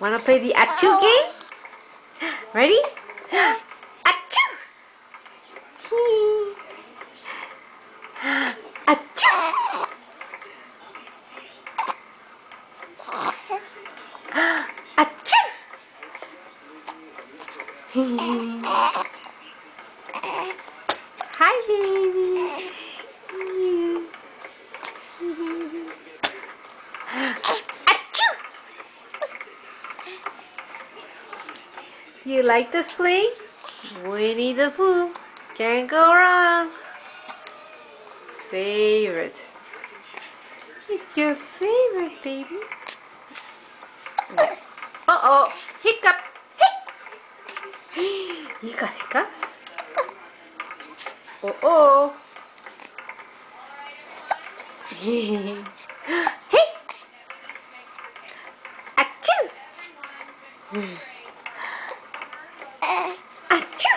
Wanna play the achoo game? Ready? Achoo! Achoo! Achoo! Hi, baby. Achoo! You like the sling? Winnie the Pooh. Can't go wrong. Favorite. It's your favorite, baby. Uh-oh. Hiccup. You got hiccups? Uh-oh. Hey. Achoo. Achoo.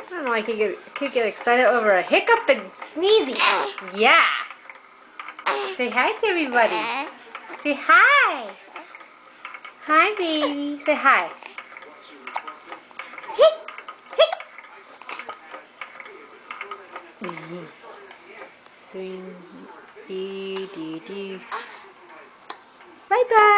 I don't know, I could get excited over a hiccup and sneezing. Yeah. Say hi to everybody. Say hi. Hi, baby. Say hi. Sing, dee, dee, dee. Bye-bye.